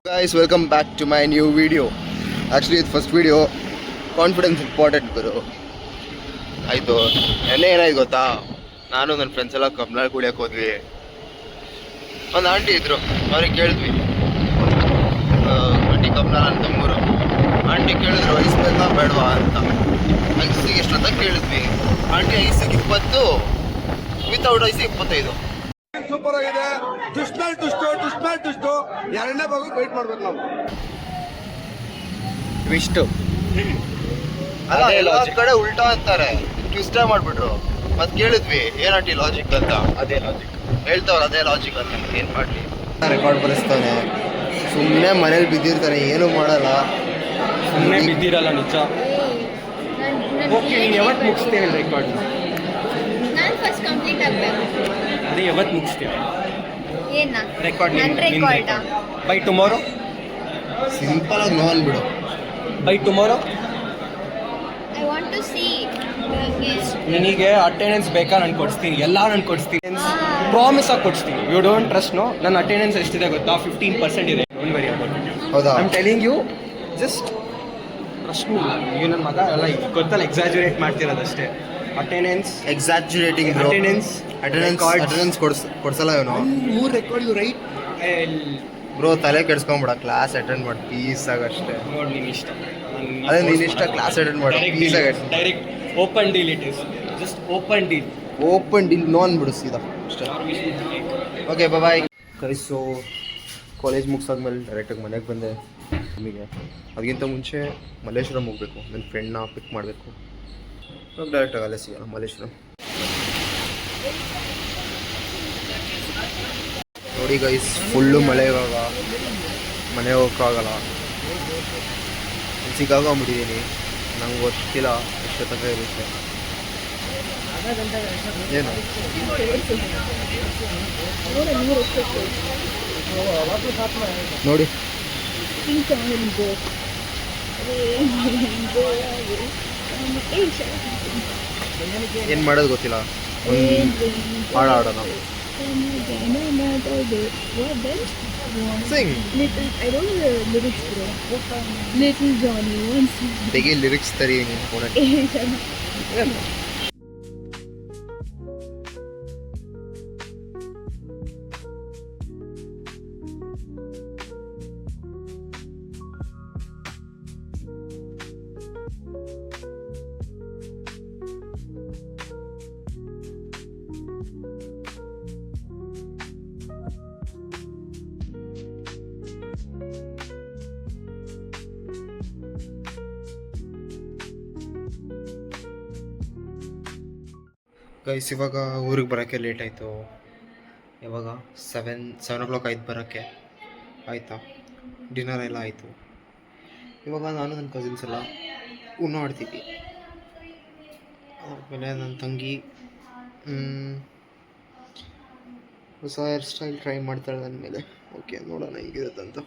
Guys, welcome back to my new video. Actually, it's first video. Confidence important ಗುರು. ಆಯಿತು, ನೆನ್ನೆ ಏನಾಯ್ತು ಗೊತ್ತಾ, ನಾನು ನನ್ನ ಫ್ರೆಂಡ್ಸ್ ಎಲ್ಲ ಕಬ್ನಾಳ್ ಕುಡಿಯೋಕೆ ಹೋದ್ವಿ. ಒಂದು ಆಂಟಿ ಇದ್ರು, ಅವ್ರಿಗೆ ಕೇಳಿದ್ವಿ, ಆಂಟಿ ಕಬ್ನಾಳ್ ಅಂತ ತಮ್ಮೂರು. ಆಂಟಿ ಕೇಳಿದ್ರು ಐಸ್ ಬೇಕಾ ಬೇಡವಾ ಅಂತ. ಐಸಿಗೆ ಎಷ್ಟು ಅಂತ ಕೇಳಿದ್ವಿ. ಆಂಟಿ ಐಸಿಗೆ 20, ವಿತೌಟ್ ಐಸಿಗೆ 25. ಸೂಪರ್ ಆಗಿದೆ. ಟುಷ್ಟು ಎರಡನೇ ಭಾಗ ವೇಟ್ ಮಾಡ್ಬೇಕು ನಾವು. ಟ್ವಿಸ್ಟು ಅಲ್ಲ, ಎಲ್ಲ ಕಡೆ ಉಲ್ಟಾ ಅಂತಾರೆ, ಟ್ವಿಸ್ಟೇ ಮಾಡ್ಬಿಟ್ರು. ಮತ್ತೆ ಕೇಳಿದ್ವಿ ಏನಂಟಿ ಲಾಜಿಕ್ ಅಂತ. ಅದೇ ಲಾಜಿಕ್ ಹೇಳ್ತಾವ್ರು, ಅದೇ ಲಾಜಿಕ್ ಅಂತ. ಏನು ಮಾಡಲಿ, ರೆಕಾರ್ಡ್ ಬರೆಸ್ತಾನೆ, ಸುಮ್ಮನೆ ಮನೇಲಿ ಬಿದ್ದಿರ್ತಾನೆ, ಏನೂ ಮಾಡಲ್ಲ. ಸುಮ್ಮನೆ ಬಿದ್ದಿರಲ್ಲ ನಿಜ. ಓಕೆ, ನೀನು ಯಾವತ್ತು ಮುಗಿಸ್ತೇವೆ ರೆಕಾರ್ಡ್? ನಾನು ಫಸ್ಟ್ ಕಂಪ್ಲೀಟ್ ಆಗಬೇಕು. ಅದೇ ಯಾವತ್ತು ಮುಗಿಸ್ತೇವೆ ಏನ record? Record by tomorrow. Simple ಆಗಿ ನೋ ಅನ್ಬಿಡು. By tomorrow I want to see. ನಿನಗೆ ಅಟೆಂಡೆನ್ಸ್ ಬೇಕಾ? ನಾನು ಕೊಡಿಸ್ತೀನಿ, ಎಲ್ಲ ನಾನು ಕೊಡಿಸ್ತೀನಿ, ಪ್ರಾಮಿಸ್ ಆಗಿ ಕೊಡಿಸ್ತೀನಿ. You don't trust. ನೋ, ನನ್ನ ಅಟೆಂಡೆನ್ಸ್ ಎಷ್ಟಿದೆ ಗೊತ್ತಾ? 15% ಇದೆ. Don't worry about it. ಹೌದಾ? I am telling you, just trust me. ನೀವು ನನ್ನ ಮಗ ಎಲ್ಲ ಗೊತ್ತಲ್ಲ, ಎಕ್ಸಾಜುರೇಟ್ ಮಾಡ್ತಿರೋದಷ್ಟೇ. Attendance ಎಕ್ಸಾಜುರೇಟಿಂಗ್ bro. ಅಟೆಂಡೆನ್ಸ್ ಕೊಡ್ಸಲ್ಲ ಇವನು. 3 ರೆಕಾರ್ಡ್ ಯು ರೈಟ್. ಬ್ರೋ ತಲೆ ಕೆಡ್ಸ್ಕೊಂಬಿಡ, ಕ್ಲಾಸ್ ಅಟೆಂಡ್ ಮಾಡಿ ಪೀಸ್ ಆಗಷ್ಟೇ. ನೋಡಿ ನೀನು ಇಷ್ಟ, ಅದೇ ನೀನು ಇಷ್ಟ, ಕ್ಲಾಸ್ ಅಟೆಂಡ್ ಮಾಡಿ ಪೀಸ್ ಆಗಷ್ಟೇ. Direct open deal. It is just open deal. Open deal, no ಅನ್ಬಿಡು ಸೀದಾ ಅಷ್ಟೇ. Okay, bye guys. So college ಮುಗಿಸಾದ್ಮೇಲೆ ಡೈರೆಕ್ಟಾಗಿ ಮನೆಗೆ ಬಂದೆ. ನಮಗೆ ಅದಕ್ಕಿಂತ ಮುಂಚೆ ಮಲ್ಲೇಶ್ವರಂ ಹೋಗಬೇಕು, ನನ್ನ ಫ್ರೆಂಡ್ನ ಪಿಕ್ ಮಾಡಬೇಕು. ಡೈರೆಕ್ಟಾಗಿ ಅಲ್ಲೇ ಸಿಗೋಣ ಮಲ್ಲೇಶ್ವರಂ. ನೋಡಿ ಗೈಸ್, ಫುಲ್ಲು ಮಳೆ. ಇವಾಗ ಮನೆ ಹೋಗೋಕ್ಕಾಗಲ್ಲ, ಸಿಕ್ಕಾಕೊಂಬಿಟ್ಟಿದ್ದೀನಿ. ನಂಗೆ ಗೊತ್ತಿಲ್ಲ ಎಷ್ಟೊತ್ತಕ ಇರುತ್ತೆ ಏನು. ನೋಡಿ ಏನು ಮಾಡೋದು ಗೊತ್ತಿಲ್ಲ, ಒಂದು ಹಾಡು ಆಡೋಣ. Sing. Little, I don't know the lyrics, bro. Little Johnny wants to. ತೆಗಿ ಲಿರಿಕ್ಸ್ ತರಿ ನೀನು ಫೋನಲ್ಲಿ. ಗೈಸ್, ಇವಾಗ ಊರಿಗೆ ಬರೋಕ್ಕೆ ಲೇಟ್ ಆಯಿತು. ಇವಾಗ 7 o'clock ಆಯ್ತು ಬರೋಕ್ಕೆ. ಆಯಿತಾ, ಡಿನ್ನರ್ ಎಲ್ಲ ಆಯಿತು. ಇವಾಗ ನಾನು ನನ್ನ ಕಸಿನ್ಸ್ ಎಲ್ಲ ಉಣ್ಣು ಆಡ್ತಿದ್ವಿ. ಆಮೇಲೆ ನನ್ನ ತಂಗಿ ಹೊಸ ಹೇರ್ ಸ್ಟೈಲ್ ಟ್ರೈ ಮಾಡ್ತಾಳೆ ನನ್ನ ಮೇಲೆ. ಓಕೆ, ನೋಡೋಣ ಹೇಗಿರುತ್ತಂತ.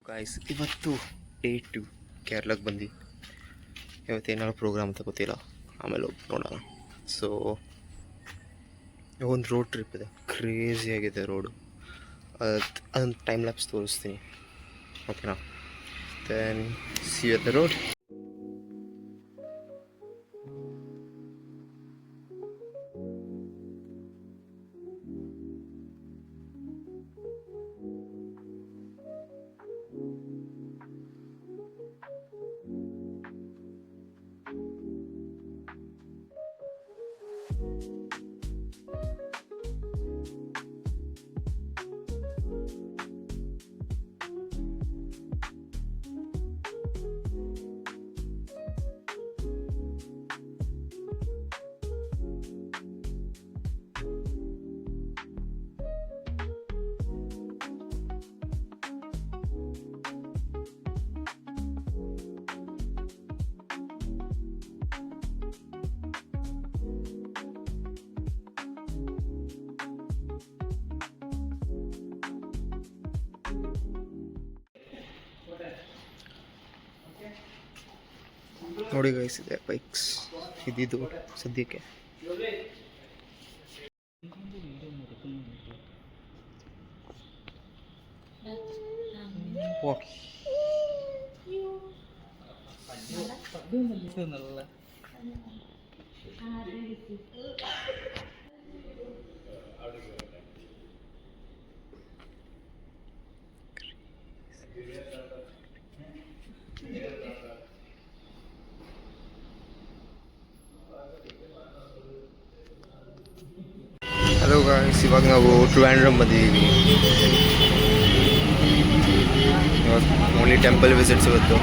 ಗೈಸ್, ಇವತ್ತು ಡೇ 2 ಕೇರಳಕ್ಕೆ ಬಂದು. ಇವತ್ತೇನಾದ್ರು ಪ್ರೋಗ್ರಾಮ್ ಅಂತ ಗೊತ್ತಿಲ್ಲ, ಆಮೇಲೆ ಹೋಗಿ ನೋಡೋಣ. ಸೊ ಒಂದು ರೋಡ್ ಟ್ರಿಪ್ ಇದೆ, ಕ್ರೇಜಿಯಾಗಿದೆ ರೋಡು. ಅದೊಂದು ಟೈಮ್ ಲ್ಯಾಪ್ಸ್ ತೋರಿಸ್ತೀನಿ, ಓಕೆನಾ? Then see you at the road. ನೋಡಿ ಗೈಸ್ ಇದೆ ಬೈಕ್ಸ್ ಇದ್ದಿದ್ದು ಸದ್ಯಕ್ಕೆ. ಹಲೋ ಗಾಯ್ಸ್, ಇವಾಗ ನಾವು ಟ್ರಿವಾಂಡ್ರಮ್ ಬಂದಿದ್ದೀವಿ. ಇವಾಗ ಓನ್ಲಿ ಟೆಂಪಲ್ ವಿಸಿಟ್ಸ್ ಇವತ್ತು.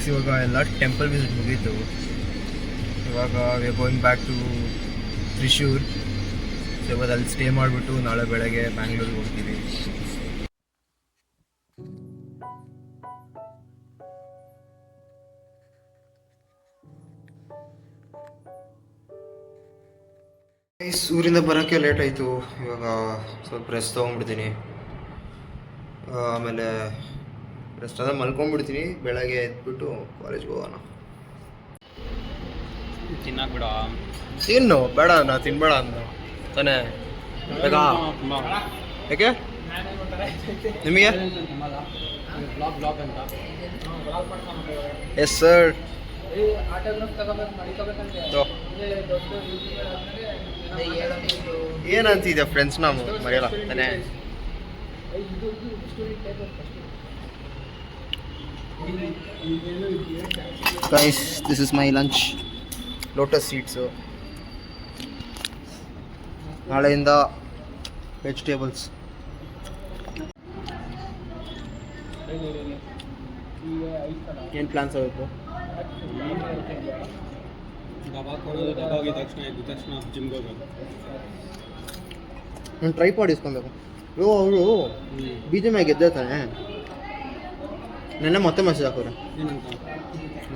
ಇವಾಗ ಎಲ್ಲ ಟೆಂಪಲ್ ವಿಸಿಟ್ ಮುಗೀತು. ಇವಾಗ we are going back to Thrissur. So ಇವಾಗ ಅಲ್ಲಿ ಸ್ಟೇ ಮಾಡಿಬಿಟ್ಟು ನಾಳೆ ಬೆಳಗ್ಗೆ ಬ್ಯಾಂಗ್ಳೂರಿಗೆ ಹೋಗ್ತೀವಿ. ಊರಿಂದ ಬರೋಕ್ಕೆ ಲೇಟ್ ಆಯಿತು. ಇವಾಗ ಸ್ವಲ್ಪ ರೆಸ್ಟ್ ತೊಗೊಂಡ್ಬಿಡ್ತೀನಿ. ಆಮೇಲೆ ರೆಸ್ಟ್ ಅದ ಮಲ್ಕೊಂಡ್ಬಿಡ್ತೀನಿ. ಬೆಳಗ್ಗೆ ಎದ್ಬಿಟ್ಟು ಕಾಲೇಜ್ಗೆ ಹೋಗೋಣ. ತಿನ್ನಕ್ ಬಿಡ, ತಿನ್ನು ಬೇಡ, ನಾ ತಿನ್ಬೇಡ ಅಂದ ತಾನೇ. ಬೇಕಾ? ಯಾಕೆ ನಿಮಗೆ? Yes sir. ಏನಂತಿದ್ಯಾ ಫ್ರೆಂಡ್ಸ್, ನಾವು ಮರೆಯಲ್ಲ ತಾನೇ. Guys, this is my lunch. Lotus seeds. ನಾಳೆಯಿಂದ ವೆಜಿಟೇಬಲ್ಸ್. ಏನು ಪ್ಲಾನ್ಸ್ ಆಗುತ್ತೆ? ನಾನು ಟ್ರೈಪಾಡ್ ಇಸ್ಕೊಬೇಕು. ಅವರು ಬಿ ಜೆ ಮ್ಯಾಗ ಗೆದ್ದೆ ತಾನೆ. ನೆನ್ನೆ ಮತ್ತೆ ಮೆಸೇಜ್ ಹಾಕೋರೆ,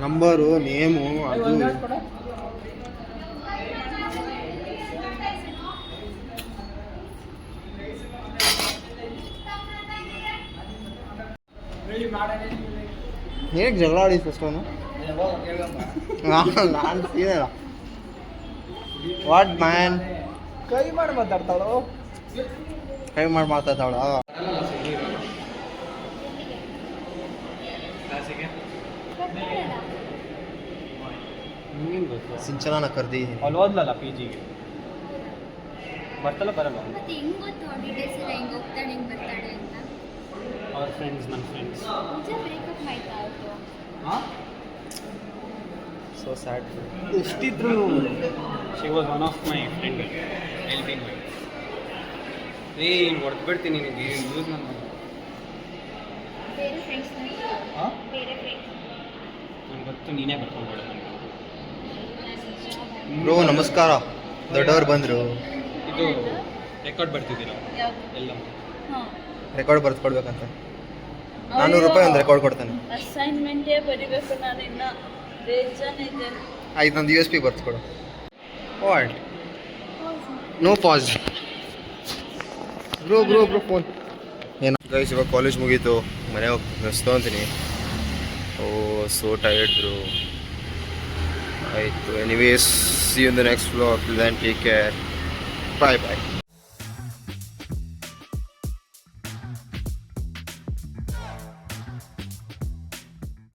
ನಂಬರು ನೇಮು ಅದು. ಹೇಗೆ ಜಗಳ ಆಡಿ ಫಸ್ಟ್ ಅವನು? ನಾನು ಸೀನಲ್ಲ. What man? ಕೈ ಮಾಡಿ ಮಾತಾಡ್ತಾಳೋ? ಕೈ ಮಾಡಿ ಮಾತಾಡ್ತಾಳ? ಸಿಂಚನ ಕರ್ದಿ ಅಲ್ಲಿ ಓದ್ಲಲ್ಲ ಪಿ ಜಿಗೆ ಬರ್ತಲ್ಲ ಬರಲ್ಲ. ಹೆಂಗ್ ಗೊತ್ತು ಹಾಲಿಡೇಸ್ ಎಲ್ಲ ಹೆಂಗ್ ಹೋಗ್ತಾಳೆ ಹೆಂಗ್ ಬರ್ತಾಳೆ ಅಂತ? ಅವ್ರ ಫ್ರೆಂಡ್ಸ್, ನನ್ನ ಫ್ರೆಂಡ್ಸ್. ನಿಜ ಬ್ರೇಕಪ್ ಆಯ್ತಾ ಅವ್ರದ್ದು? So sad. ಎಷ್ಟಿದ್ರು she was one of my friend. Helping my. ಹೊಡೆದ್ಬಿಡ್ತೀನಿ ನಿನಗೆ ಯೂಸ್ ನನ್ನ. ಬೇರೆ ಫ್ರೆಂಡ್ಸ್ ಹಾಂ, ಬೇರೆ ಫ್ರೆಂಡ್ಸ್ ನನಗೆ ಗೊತ್ತು, ನೀನೇ ಬರ್ಕೊಂಡ್ಬಿಡ. ಬ್ರೋ ನಮಸ್ಕಾರ, ದೊಡ್ಡವ್ರು ಬಂದರು. ಇದು ರೆಕಾರ್ಡ್ ಬರ್ತಿದ್ದೀರಾ ಎಲ್ಲ? ಹಾಂ, ರೆಕಾರ್ಡ್ ಬರ್ತ್ಕೊಡ್ಬೇಕಂತ. 400 ರೂಪಾಯಿ ಒಂದು ರೆಕಾರ್ಡ್ ಕೊಡ್ತಾನೆ. ಅಸೈನ್ಮೆಂಟೇ ಬರಿಬೇಕು ನಾನು, ಇನ್ನು ಬೇಜಾನಿದೆ. ಆಯ್ತು, ನಂದು USB ಬರ್ತ್ಕೊಡು. What? No pass. Bro bro bro phone ಏನು ಗೈಸ್? ಇವಾಗ ಕಾಲೇಜ್ ಮುಗೀತು, ಮನೆ ಹೋಗಿ ರೆಸ್ಟ್ ತೊಗೊತೀನಿ. Oh so tired bro. ಆಯಿತು, anyways see you in the next vlog. Then take care. Bye bye.